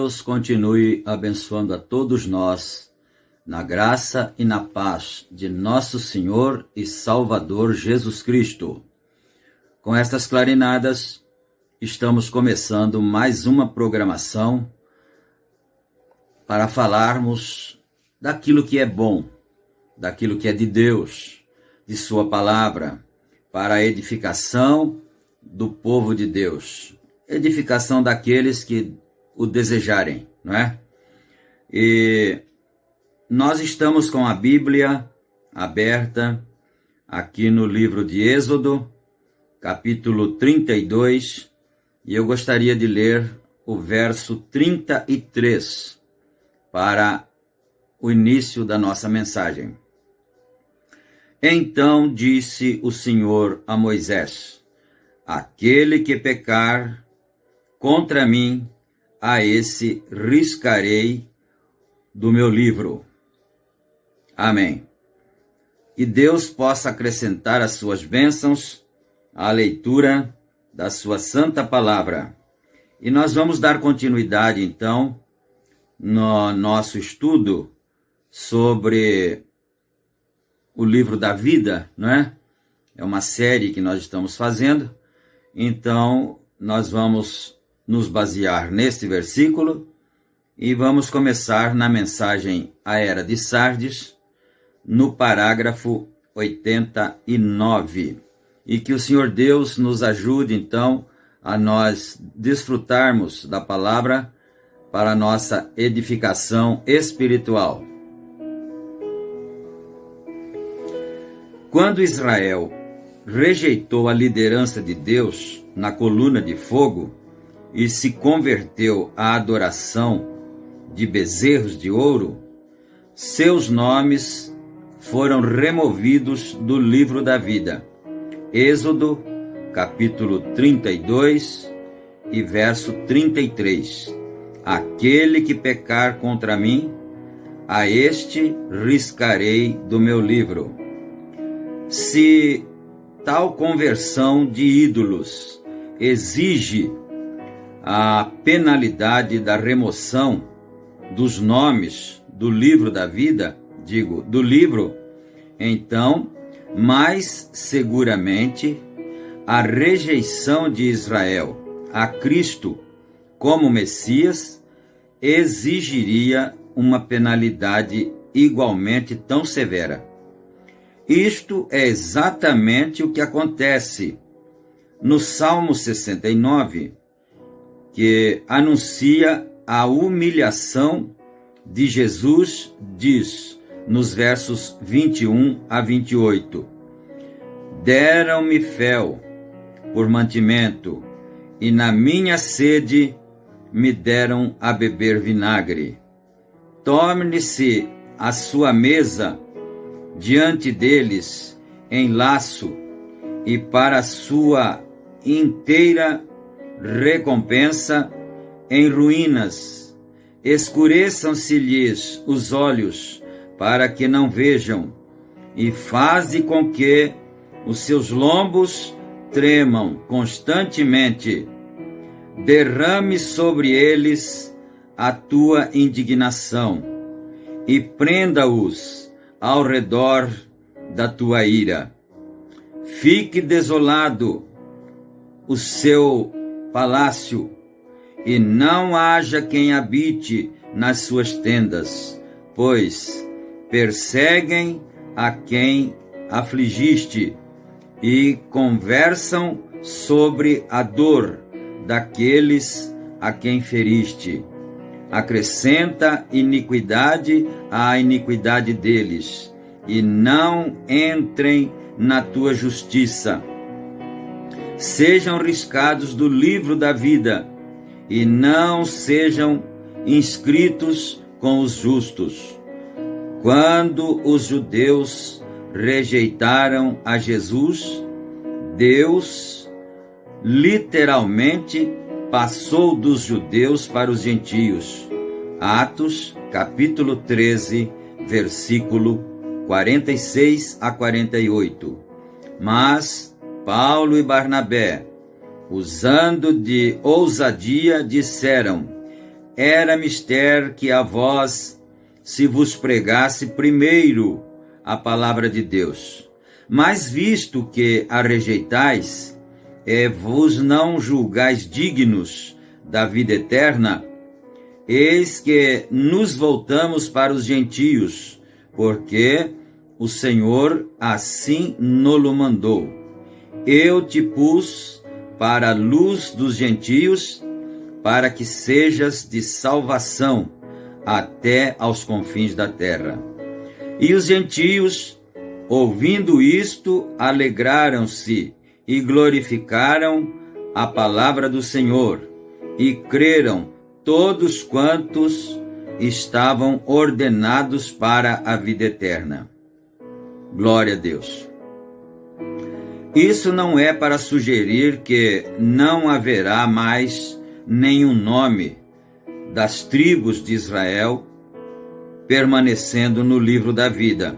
Deus continue abençoando a todos nós, na graça e na paz de nosso Senhor e Salvador Jesus Cristo. Com estas clarinadas, estamos começando mais uma programação para falarmos daquilo que é bom, daquilo que é de Deus, de sua palavra, para a edificação do povo de Deus, edificação daqueles que o desejarem, não é? E nós estamos com a Bíblia aberta aqui no livro de Êxodo, capítulo 32, e eu gostaria de ler o verso 33 para o início da nossa mensagem. Então disse o Senhor a Moisés: aquele que pecar contra mim, a esse riscarei do meu livro. Amém. Que Deus possa acrescentar as suas bênçãos à leitura da sua santa palavra. E nós vamos dar continuidade, então, no nosso estudo sobre o livro da vida, não é? É uma série que nós estamos fazendo. Então, nós vamos nos basear neste versículo e vamos começar na mensagem à Era de Sardes, no parágrafo 89. E que o Senhor Deus nos ajude, então, a nós desfrutarmos da palavra para a nossa edificação espiritual. Quando Israel rejeitou a liderança de Deus na coluna de fogo e se converteu à adoração de bezerros de ouro, seus nomes foram removidos do livro da vida. Êxodo, capítulo 32 e verso 33. Aquele que pecar contra mim, a este riscarei do meu livro. Se tal conversão de ídolos exige a penalidade da remoção dos nomes do livro da vida, do livro, então, mais seguramente, a rejeição de Israel a Cristo como Messias exigiria uma penalidade igualmente tão severa. Isto é exatamente o que acontece no Salmo 69, que anuncia a humilhação de Jesus, diz nos versos 21 a 28. Deram-me fel por mantimento, e na minha sede me deram a beber vinagre. Torne-se a sua mesa diante deles em laço, e para sua inteira recompensa em ruínas. Escureçam-se-lhes os olhos, para que não vejam, e faze com que os seus lombos tremam constantemente. Derrame sobre eles a tua indignação, e prenda-os ao redor da tua ira. Fique desolado o seu palácio, e não haja quem habite nas suas tendas, pois perseguem a quem afligiste e conversam sobre a dor daqueles a quem feriste. Acrescenta iniquidade à iniquidade deles, e não entrem na tua justiça. Sejam riscados do livro da vida, e não sejam inscritos com os justos. Quando os judeus rejeitaram a Jesus, Deus literalmente passou dos judeus para os gentios. Atos, capítulo 13, versículo 46 a 48. Mas Paulo e Barnabé, usando de ousadia, disseram: era mister que a vós se vos pregasse primeiro a palavra de Deus. Mas visto que a rejeitais, vos não julgais dignos da vida eterna, eis que nos voltamos para os gentios, porque o Senhor assim nolo mandou. Eu te pus para a luz dos gentios, para que sejas de salvação até aos confins da terra. E os gentios, ouvindo isto, alegraram-se e glorificaram a palavra do Senhor, e creram todos quantos estavam ordenados para a vida eterna. Glória a Deus. Isso não é para sugerir que não haverá mais nenhum nome das tribos de Israel permanecendo no livro da vida.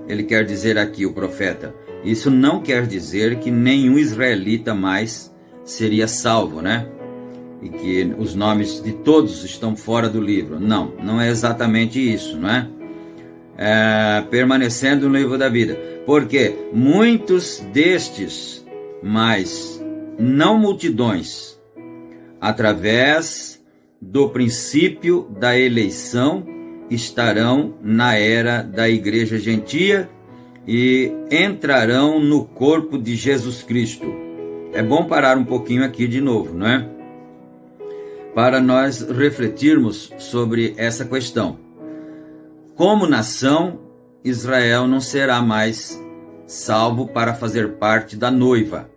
Ele quer dizer aqui, o profeta, isso não quer dizer que nenhum israelita mais seria salvo, né? E que os nomes de todos estão fora do livro. Não, não é exatamente isso, não é? Permanecendo no livro da vida. Porque muitos destes, mas não multidões, através do princípio da eleição, estarão na era da igreja gentia e entrarão no corpo de Jesus Cristo. É bom parar um pouquinho aqui de novo, não é? para nós refletirmos sobre essa questão. Como nação, Israel não será mais salvo para fazer parte da noiva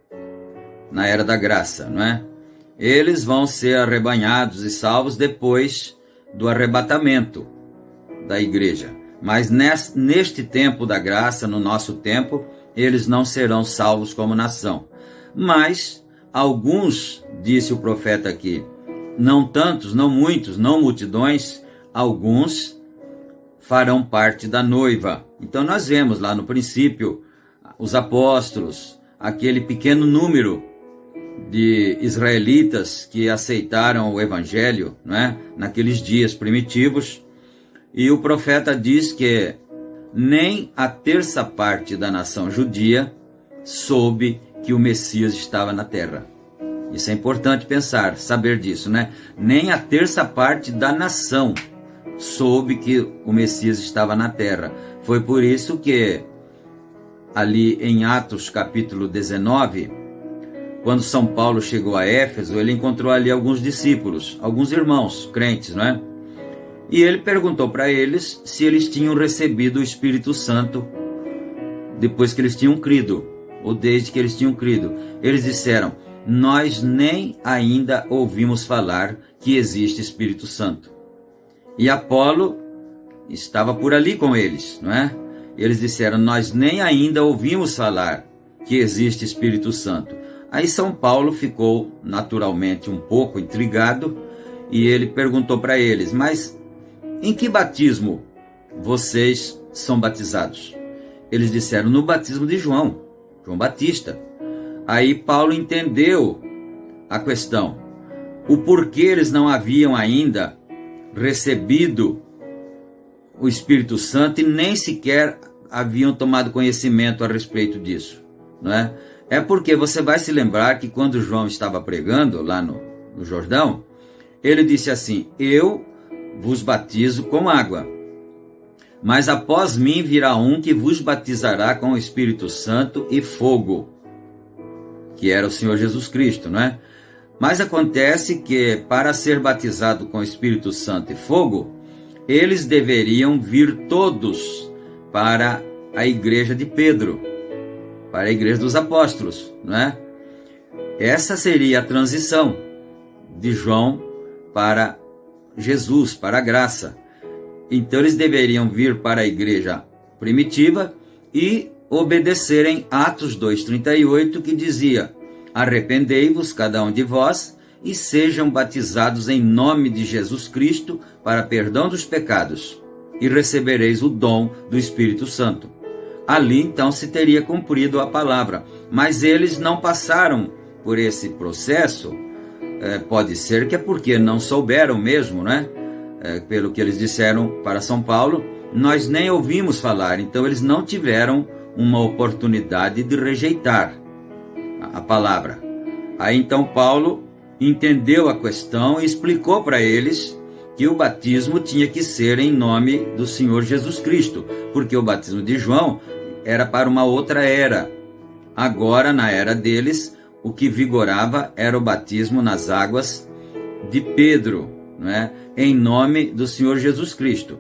na era da graça, não é? Eles vão ser arrebanhados e salvos depois do arrebatamento da igreja. Mas neste tempo da graça, no nosso tempo, eles não serão salvos como nação. Mas alguns, disse o profeta aqui, não tantos, não muitos, não multidões, alguns farão parte da noiva. Então nós vemos lá no princípio os apóstolos, aquele pequeno número de israelitas que aceitaram o evangelho, não é? Naqueles dias primitivos. E o profeta diz que nem a terça parte da nação judia soube que o Messias estava na terra. Isso é importante pensar, saber disso, né? Nem a terça parte da nação soube que o Messias estava na terra. Foi por isso que ali em Atos capítulo 19, quando São Paulo chegou a Éfeso, ele encontrou ali alguns discípulos, alguns irmãos crentes, não é? E ele perguntou para eles se eles tinham recebido o Espírito Santo depois que eles tinham crido, ou desde que eles tinham crido. Eles disseram: nós nem ainda ouvimos falar que existe Espírito Santo. E Apolo estava por ali com eles, não é? Eles disseram: nós nem ainda ouvimos falar que existe Espírito Santo. Aí São Paulo ficou naturalmente um pouco intrigado e ele perguntou para eles: mas em que batismo vocês são batizados? Eles disseram: no batismo de João Batista. Aí Paulo entendeu a questão, o porquê eles não haviam ainda recebido o Espírito Santo e nem sequer haviam tomado conhecimento a respeito disso, não é? É porque você vai se lembrar que quando João estava pregando lá no Jordão, ele disse assim: eu vos batizo com água, mas após mim virá um que vos batizará com o Espírito Santo e fogo, que era o Senhor Jesus Cristo, não é? Mas acontece que para ser batizado com o Espírito Santo e fogo, eles deveriam vir todos para a igreja de Pedro, para a igreja dos apóstolos, não é? Essa seria a transição de João para Jesus, para a graça. Então eles deveriam vir para a igreja primitiva e obedecerem Atos 2,38, que dizia: arrependei-vos cada um de vós e sejam batizados em nome de Jesus Cristo para perdão dos pecados, e recebereis o dom do Espírito Santo. Ali então se teria cumprido a palavra, mas eles não passaram por esse processo. Pode ser que é porque não souberam mesmo, né? Pelo que eles disseram para São Paulo, nós nem ouvimos falar. Então eles não tiveram uma oportunidade de rejeitar a palavra. Aí então Paulo entendeu a questão e explicou para eles que o batismo tinha que ser em nome do Senhor Jesus Cristo, porque o batismo de João era para uma outra era. Agora, na era deles, o que vigorava era o batismo nas águas de Pedro, não é? Em nome do Senhor Jesus Cristo.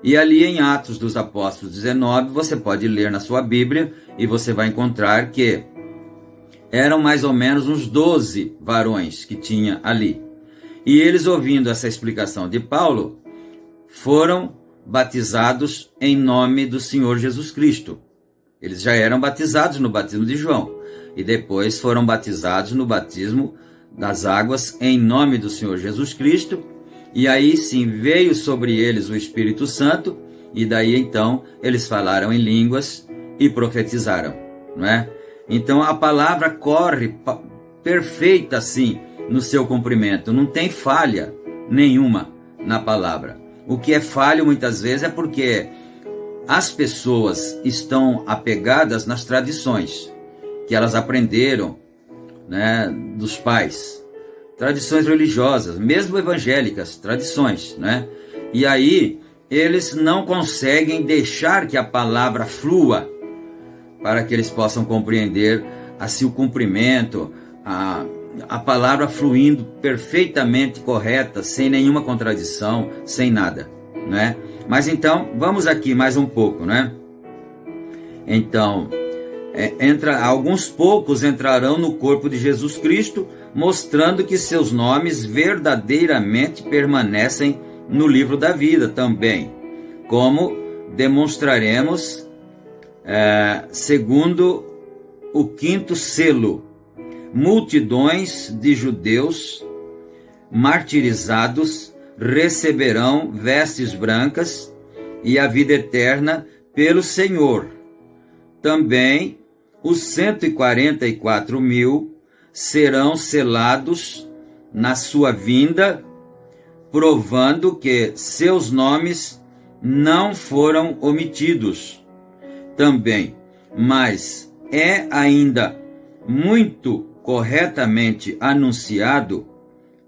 E ali em Atos dos Apóstolos 19, você pode ler na sua Bíblia e você vai encontrar que eram mais ou menos uns 12 varões que tinha ali. E eles, ouvindo essa explicação de Paulo, foram batizados em nome do Senhor Jesus Cristo. Eles já eram batizados no batismo de João e depois foram batizados no batismo das águas em nome do Senhor Jesus Cristo. E aí sim veio sobre eles o Espírito Santo, e daí então eles falaram em línguas e profetizaram, não é? Então a palavra corre perfeita assim no seu cumprimento, não tem falha nenhuma na palavra. O que é falho muitas vezes é porque as pessoas estão apegadas nas tradições que elas aprenderam, né, dos pais. Tradições religiosas, mesmo evangélicas, tradições, né? E aí eles não conseguem deixar que a palavra flua para que eles possam compreender assim o cumprimento, a palavra fluindo perfeitamente correta, sem nenhuma contradição, sem nada, né? Mas então, vamos aqui mais um pouco, né? Então, alguns poucos entrarão no corpo de Jesus Cristo, mostrando que seus nomes verdadeiramente permanecem no livro da vida também, como demonstraremos segundo o quinto selo. Multidões de judeus martirizados receberão vestes brancas e a vida eterna pelo Senhor. Também os 144.000 serão selados na sua vinda, provando que seus nomes não foram omitidos. Também, mas é ainda muito corretamente anunciado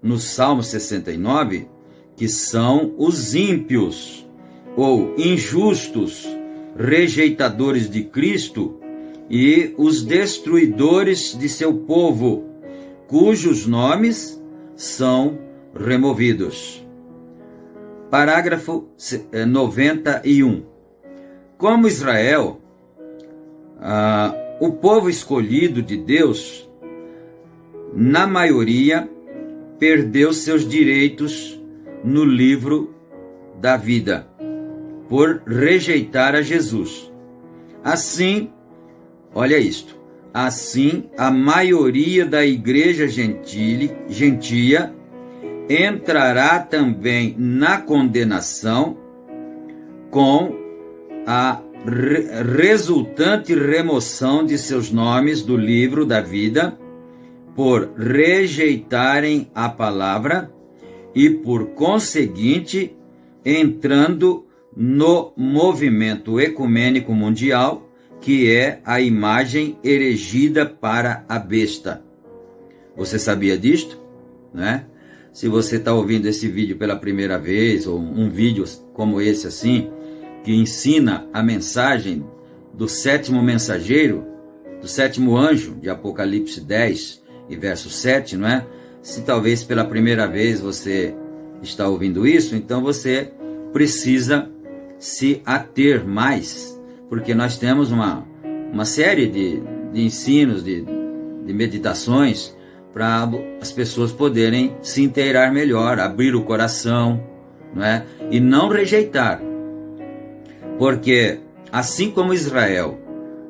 no Salmo 69, que são os ímpios ou injustos, rejeitadores de Cristo e os destruidores de seu povo, cujos nomes são removidos. Parágrafo 91. Como Israel, o povo escolhido de Deus, na maioria, perdeu seus direitos no livro da vida, por rejeitar a Jesus. Assim, olha isto, assim a maioria da igreja gentia entrará também na condenação, com a resultante remoção de seus nomes do livro da vida, por rejeitarem a palavra e, por conseguinte, entrando no movimento ecumênico mundial, que é a imagem erigida para a besta. Você sabia disto? Né? Se você está ouvindo esse vídeo pela primeira vez, ou um vídeo como esse assim, que ensina a mensagem do sétimo mensageiro, do sétimo anjo de Apocalipse 10 e verso 7, não é? Se talvez pela primeira vez você está ouvindo isso, então você precisa se ater mais, porque nós temos uma série de ensinos, de meditações, para as pessoas poderem se inteirar melhor, abrir o coração, não é? E não rejeitar. Porque assim como Israel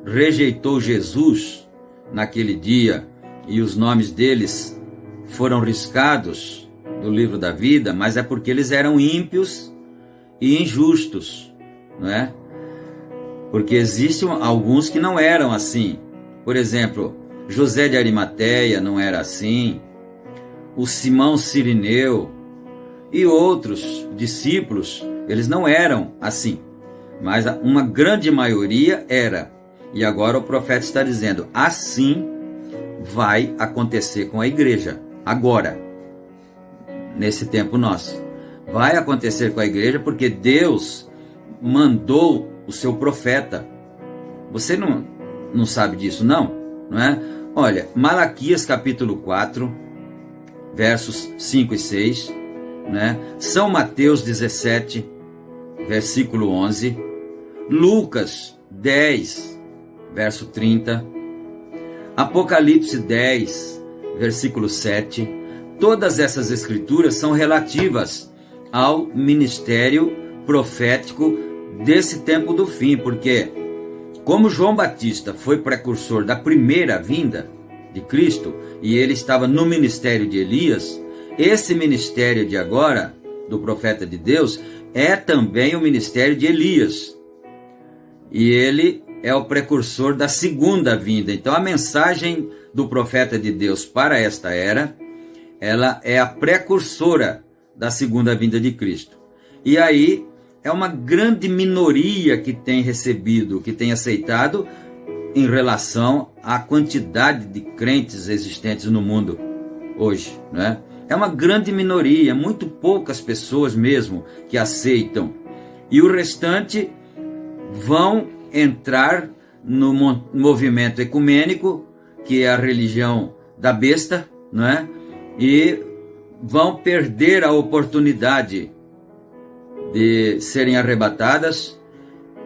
rejeitou Jesus naquele dia e os nomes deles foram riscados do livro da vida, mas é porque eles eram ímpios e injustos, não é? Porque existem alguns que não eram assim. Por exemplo, José de Arimateia não era assim, o Simão Cirineu e outros discípulos, eles não eram assim, mas uma grande maioria era. E agora o profeta está dizendo, assim vai acontecer com a igreja, agora, nesse tempo nosso. Vai acontecer com a igreja porque Deus mandou o seu profeta. Você não sabe disso, não é? Olha, Malaquias capítulo 4, versos 5 e 6, né? São Mateus 17, versículo 11, Lucas 10, verso 30, Apocalipse 10, versículo 7, todas essas escrituras são relativas ao ministério profético desse tempo do fim, porque como João Batista foi precursor da primeira vinda de Cristo e ele estava no ministério de Elias, esse ministério de agora, do profeta de Deus, é também o ministério de Elias. E ele é o precursor da segunda vinda. Então a mensagem do profeta de Deus para esta era, ela é a precursora da segunda vinda de Cristo. E aí é uma grande minoria que tem recebido, que tem aceitado em relação à quantidade de crentes existentes no mundo hoje, né? É uma grande minoria, muito poucas pessoas mesmo que aceitam. E o restante vão entrar no movimento ecumênico, que é a religião da besta, não é? E vão perder a oportunidade de serem arrebatadas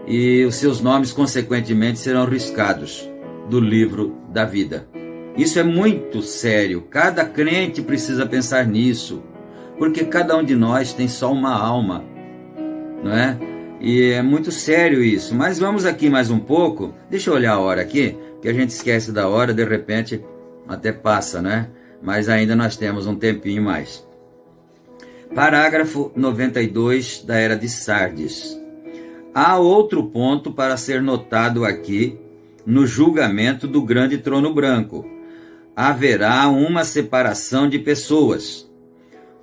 e os seus nomes, consequentemente, serão riscados do livro da vida. Isso é muito sério. Cada crente precisa pensar nisso, porque cada um de nós tem só uma alma, não é? E é muito sério isso. Mas vamos aqui mais um pouco. Deixa eu olhar a hora aqui, que a gente esquece da hora, de repente até passa, né? Mas ainda nós temos um tempinho mais. Parágrafo 92 da Era de Sardes. Há outro ponto para ser notado aqui no julgamento do grande trono branco. Haverá uma separação de pessoas.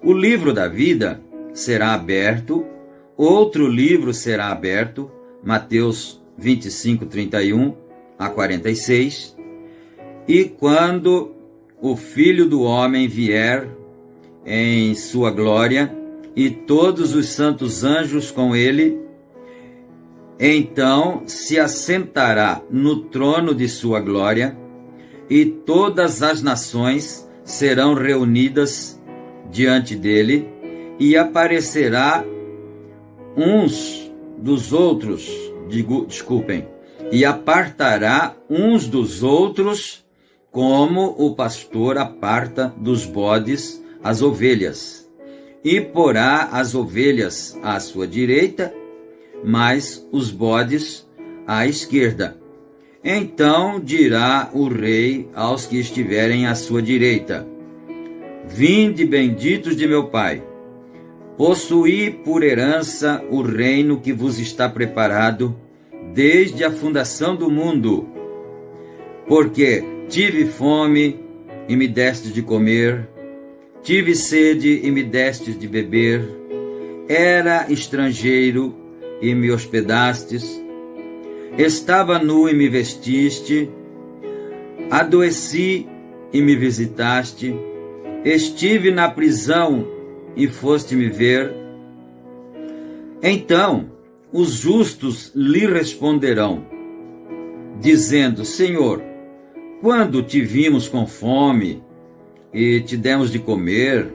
O livro da vida será aberto, outro livro será aberto, Mateus 25, 31 a 46, e quando o Filho do Homem vier em sua glória e todos os santos anjos com ele, então se assentará no trono de sua glória e todas as nações serão reunidas diante dele e aparecerá uns dos outros, e apartará uns dos outros como o pastor aparta dos bodes as ovelhas, e porá as ovelhas à sua direita, mas os bodes à esquerda. Então dirá o rei aos que estiverem à sua direita: Vinde, benditos de meu Pai, possuí por herança o reino que vos está preparado desde a fundação do mundo. Porque tive fome e me destes de comer, tive sede e me destes de beber, era estrangeiro e me hospedastes, estava nu e me vestiste, adoeci e me visitaste, estive na prisão e foste me ver. Então os justos lhe responderão, dizendo: Senhor, quando te vimos com fome e te demos de comer,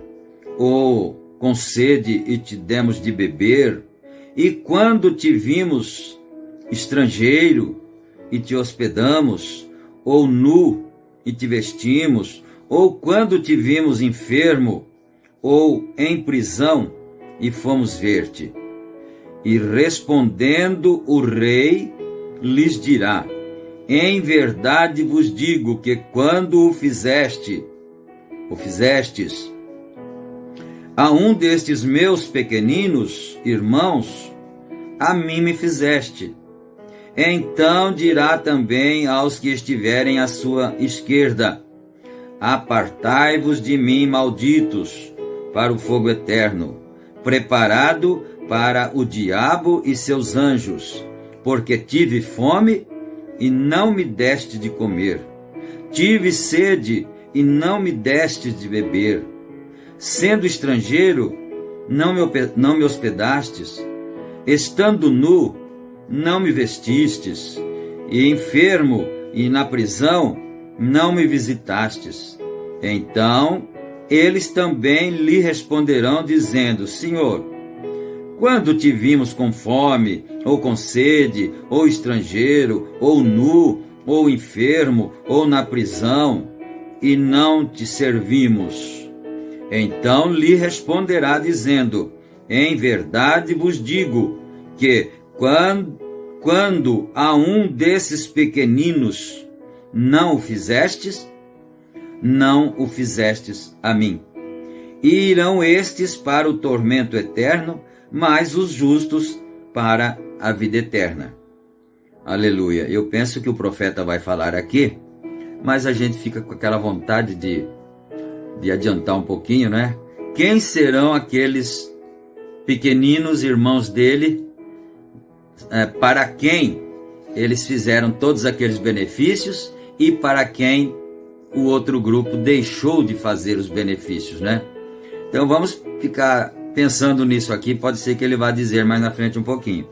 ou com sede e te demos de beber? E quando te vimos estrangeiro e te hospedamos, ou nu e te vestimos? Ou quando te vimos enfermo ou em prisão e fomos ver-te? E respondendo o rei lhes dirá: Em verdade vos digo que quando o fizestes a um destes meus pequeninos irmãos, a mim me fizeste. Então dirá também aos que estiverem à sua esquerda: Apartai-vos de mim, malditos, para o fogo eterno, preparado para o diabo e seus anjos, porque tive fome e não me deste de comer, tive sede e não me deste de beber, sendo estrangeiro, não me hospedastes, estando nu, não me vestistes, e enfermo e na prisão, não me visitastes. Então eles também lhe responderão, dizendo: Senhor, quando te vimos com fome, ou com sede, ou estrangeiro, ou nu, ou enfermo, ou na prisão, e não te servimos? Então lhe responderá, dizendo: Em verdade vos digo que quando a um desses pequeninos não o fizestes, não o fizestes a mim. E irão estes para o tormento eterno, mas os justos para a vida eterna. Aleluia. Eu penso que o profeta vai falar aqui, mas a gente fica com aquela vontade de adiantar um pouquinho, né? Quem serão aqueles pequeninos irmãos dele, para quem eles fizeram todos aqueles benefícios e para quem o outro grupo deixou de fazer os benefícios, né? Então vamos ficar pensando nisso aqui, pode ser que ele vá dizer mais na frente um pouquinho.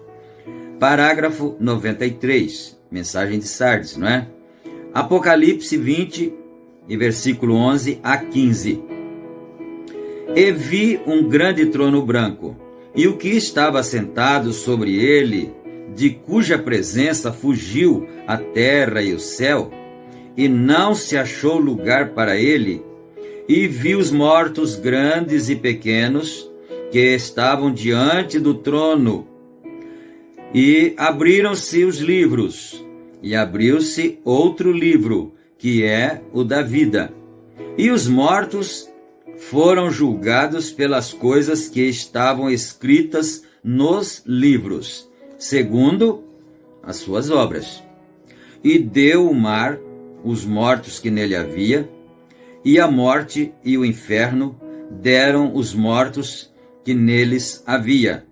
Parágrafo 93, mensagem de Sardes, não é? Apocalipse 20, e versículo 11 a 15. E vi um grande trono branco, e o que estava sentado sobre ele, de cuja presença fugiu a terra e o céu, e não se achou lugar para ele, e vi os mortos grandes e pequenos, que estavam diante do trono, e abriram-se os livros, e abriu-se outro livro, que é o da vida. E os mortos foram julgados pelas coisas que estavam escritas nos livros, segundo as suas obras. E deu o mar os mortos que nele havia, e a morte e o inferno deram os mortos que neles havia.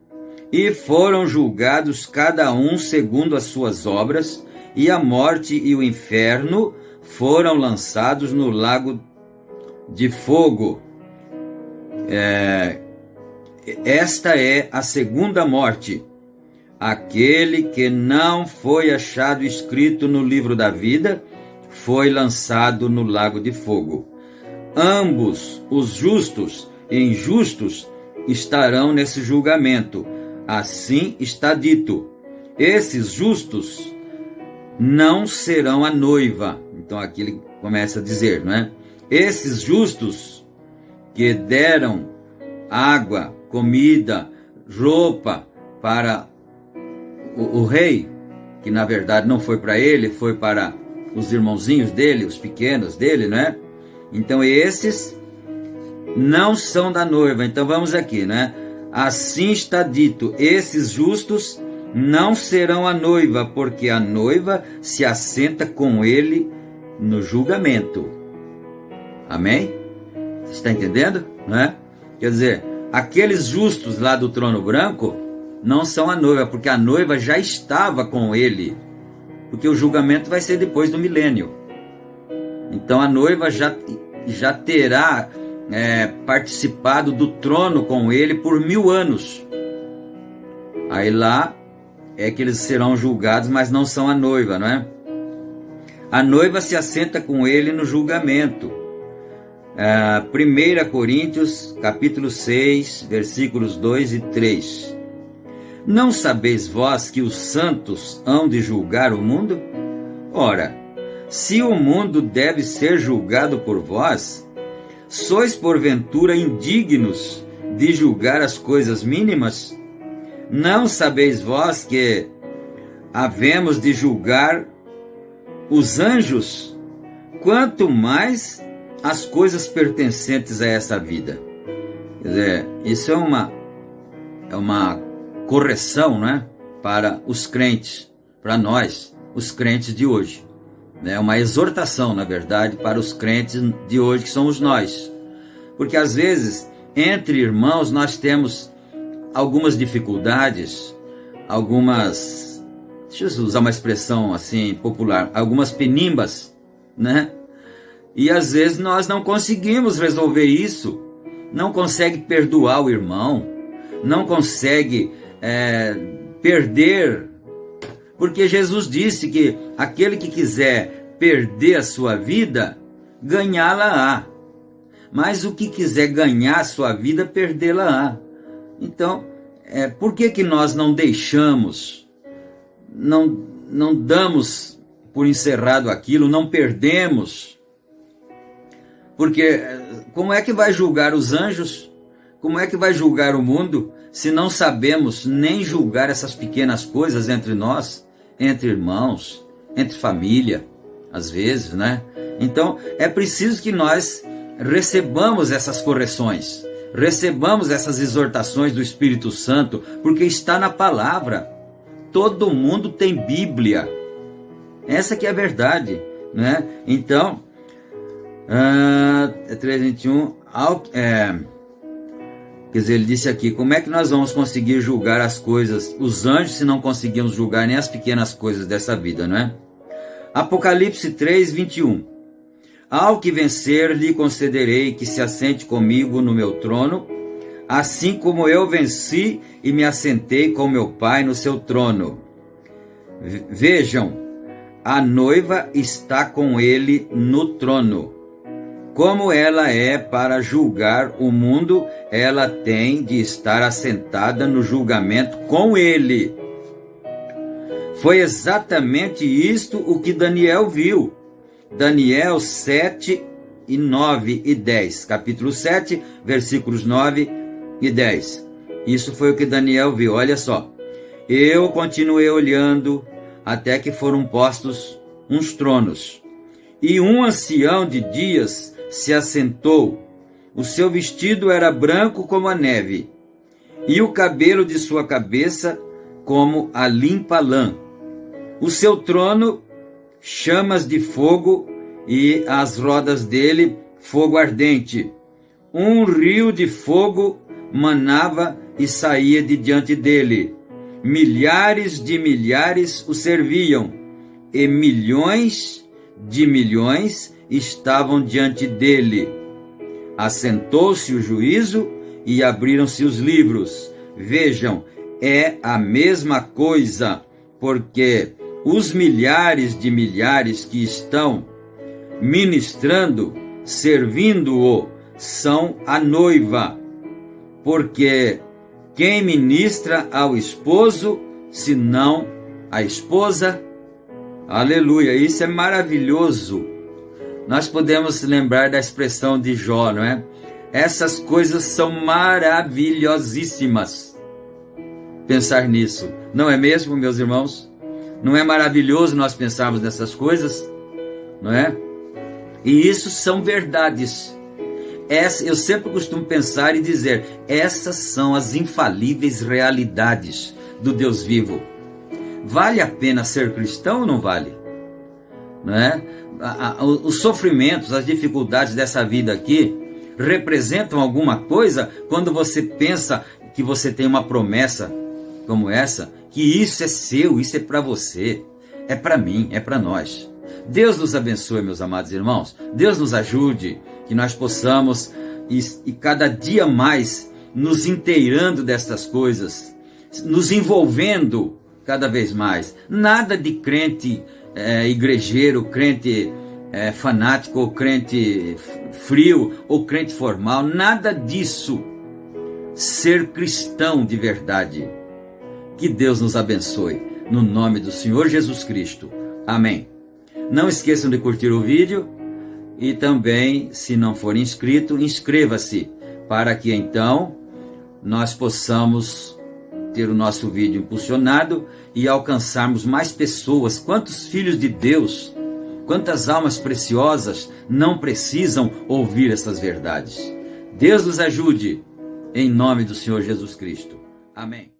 E foram julgados cada um segundo as suas obras, e a morte e o inferno foram lançados no lago de fogo. Esta é a segunda morte. Aquele que não foi achado escrito no livro da vida foi lançado no lago de fogo. Ambos, os justos e injustos, estarão nesse julgamento. Assim está dito: esses justos não serão a noiva. Então aqui ele começa a dizer, não é? Esses justos que deram água, comida, roupa para o rei, que na verdade não foi para ele, foi para os irmãozinhos dele, os pequenos dele, né? Então esses não são da noiva. Então vamos aqui, né? Assim está dito: esses justos não serão a noiva, porque a noiva se assenta com ele no julgamento. Amém? Você está entendendo? Né? Quer dizer, aqueles justos lá do trono branco não são a noiva, porque a noiva já estava com ele, porque o julgamento vai ser depois do milênio. Então a noiva já terá participado do trono com ele por 1000 anos. Aí lá é que eles serão julgados, mas não são a noiva, não é? A noiva se assenta com ele no julgamento. 1 Coríntios, capítulo 6, versículos 2 e 3. Não sabeis vós que os santos hão de julgar o mundo? Ora, se o mundo deve ser julgado por vós, sois porventura indignos de julgar as coisas mínimas? Não sabeis vós que havemos de julgar os anjos, quanto mais as coisas pertencentes a essa vida? Quer dizer, isso é uma correção, né, para os crentes, para nós, os crentes de hoje. É uma exortação, na verdade, para os crentes de hoje, que somos nós. Porque às vezes, entre irmãos, nós temos algumas dificuldades, deixa eu usar uma expressão assim popular, algumas penimbas, né? E às vezes nós não conseguimos resolver isso, não consegue perdoar o irmão, não consegue perder, porque Jesus disse que aquele que quiser perder a sua vida, ganhá-la-á, mas o que quiser ganhar a sua vida, perdê-la-á. Então, por que nós não deixamos, não damos por encerrado aquilo, não perdemos? Porque como é que vai julgar os anjos? Como é que vai julgar o mundo, se não sabemos nem julgar essas pequenas coisas entre nós, entre irmãos, entre família, às vezes, né? Então, é preciso que nós recebamos essas correções, recebamos essas exortações do Espírito Santo, porque está na palavra. Todo mundo tem Bíblia. Essa que é a verdade, né? Então, 3:21, quer dizer, ele disse aqui: como é que nós vamos conseguir julgar as coisas, os anjos, se não conseguimos julgar nem as pequenas coisas dessa vida, não é? Apocalipse 3:21. Ao que vencer, lhe concederei que se assente comigo no meu trono, assim como eu venci e me assentei com meu Pai no seu trono. Vejam, a noiva está com ele no trono. Como ela é para julgar o mundo, ela tem de estar assentada no julgamento com ele. Foi exatamente isto o que Daniel viu. Daniel 7, 9 e 10. Capítulo 7, versículos 9 e 10. Isso foi o que Daniel viu. Olha só. Eu continuei olhando até que foram postos uns tronos. E um ancião de dias se assentou. O seu vestido era branco como a neve, e o cabelo de sua cabeça como a limpa lã. O seu trono, chamas de fogo, e as rodas dele, fogo ardente. Um rio de fogo manava e saía de diante dele. Milhares de milhares o serviam, e milhões de milhões estavam diante dele. Assentou-se o juízo e abriram-se os livros. Vejam, é a mesma coisa, porque os milhares de milhares que estão ministrando, servindo-o, são a noiva. Porque quem ministra ao esposo, senão a esposa? Aleluia, isso é maravilhoso. Nós podemos lembrar da expressão de Jó, não é? Essas coisas são maravilhosíssimas. Pensar nisso, não é mesmo, meus irmãos? Não é maravilhoso nós pensarmos nessas coisas? Não é? E isso são verdades. Eu sempre costumo pensar e dizer, essas são as infalíveis realidades do Deus vivo. Vale a pena ser cristão ou não vale? Não é? Os sofrimentos, as dificuldades dessa vida aqui representam alguma coisa quando você pensa que você tem uma promessa como essa, que isso é seu, isso é para você, é para mim, é para nós. Deus nos abençoe, meus amados irmãos. Deus nos ajude, que nós possamos e cada dia mais nos inteirando destas coisas, nos envolvendo cada vez mais. Nada de crente igrejeiro, crente fanático, ou crente frio, ou crente formal, nada disso. Ser cristão de verdade. Que Deus nos abençoe, no nome do Senhor Jesus Cristo. Amém. Não esqueçam de curtir o vídeo e também, se não for inscrito, inscreva-se, para que então nós possamos ter o nosso vídeo impulsionado e alcançarmos mais pessoas. Quantos filhos de Deus, quantas almas preciosas não precisam ouvir essas verdades? Deus nos ajude, em nome do Senhor Jesus Cristo. Amém.